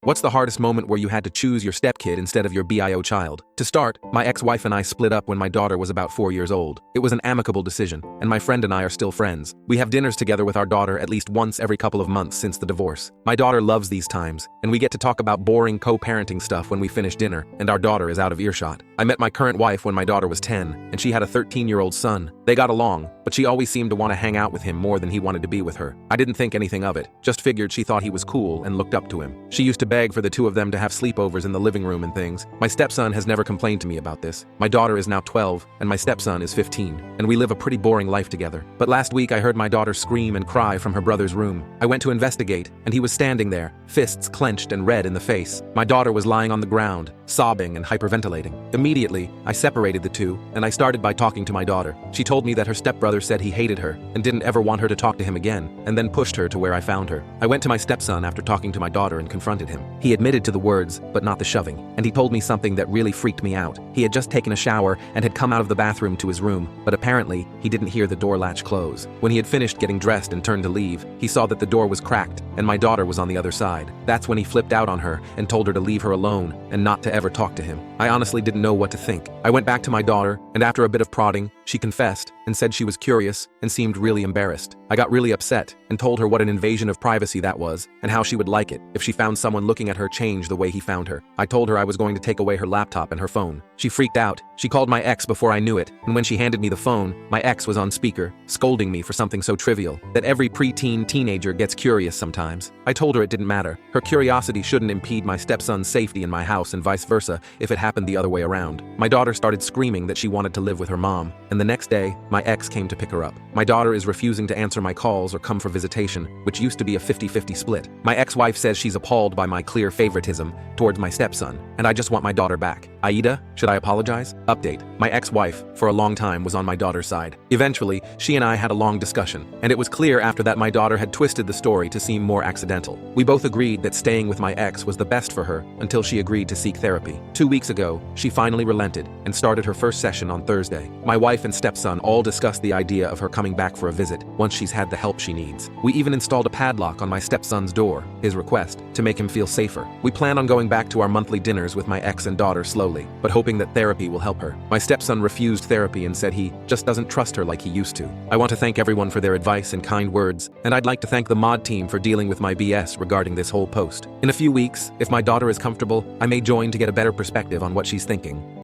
What's the hardest moment where you had to choose your stepkid instead of your bio child? To start, my ex-wife and I split up when my daughter was about 4 years old. It was an amicable decision, and my friend and I are still friends. We have dinners together with our daughter at least once every couple of months since the divorce. My daughter loves these times, and we get to talk about boring co-parenting stuff when we finish dinner, and our daughter is out of earshot. I met my current wife when my daughter was 10, and she had a 13-year-old son. They got along, but she always seemed to want to hang out with him more than he wanted to be with her. I didn't think anything of it, just figured she thought he was cool and looked up to him. She used to beg for the two of them to have sleepovers in the living room and things. My stepson has never complained to me about this. My daughter is now 12, and my stepson is 15, and we live a pretty boring life together. But last week I heard my daughter scream and cry from her brother's room. I went to investigate, and he was standing there, fists clenched and red in the face. My daughter was lying on the ground, sobbing and hyperventilating. Immediately, I separated the two, and I started by talking to my daughter. She told me that her stepbrother said he hated her and didn't ever want her to talk to him again, and then pushed her to where I found her. I went to my stepson after talking to my daughter and confronted him. He admitted to the words, but not the shoving, and he told me something that really freaked me out. He had just taken a shower and had come out of the bathroom to his room, but apparently, he didn't hear the door latch close. When he had finished getting dressed and turned to leave, he saw that the door was cracked, and my daughter was on the other side. That's when he flipped out on her and told her to leave her alone and not to ever talk to him. I honestly didn't know what to think. I went back to my daughter, and after a bit of prodding, she confessed and said she was curious and seemed really embarrassed. I got really upset and told her what an invasion of privacy that was and how she would like it if she found someone looking at her change the way he found her. I told her I was going to take away her laptop and her phone. She freaked out. She called my ex before I knew it, and when she handed me the phone, my ex was on speaker, scolding me for something so trivial, that every preteen teenager gets curious sometimes. I told her it didn't matter. Her curiosity shouldn't impede my stepson's safety in my house and vice versa if it happened the other way around. My daughter started screaming that she wanted to live with her mom, and the next day, my ex came to pick her up. My daughter is refusing to answer my calls or come for visitation, which used to be a 50-50 split. My ex-wife says she's appalled by my clear favoritism towards my stepson, and I just want my daughter back. Aida, should I apologize? Update. My ex-wife, for a long time, was on my daughter's side. Eventually, she and I had a long discussion, and it was clear after that my daughter had twisted the story to seem more accidental. We both agreed that staying with my ex was the best for her until she agreed to seek therapy. 2 weeks ago, she finally relented and started her first session on Thursday. My wife and stepson all discussed the idea of her coming back for a visit once she's had the help she needs. We even installed a padlock on my stepson's door, his request, to make him feel safer. We plan on going back to our monthly dinners with my ex and daughter slowly, but hoping that therapy will help her. My stepson refused therapy and said he just doesn't trust her like he used to. I want to thank everyone for their advice and kind words, and I'd like to thank the mod team for dealing with my BS regarding this whole post. In a few weeks, if my daughter is comfortable, I may join to get a better perspective on what she's thinking.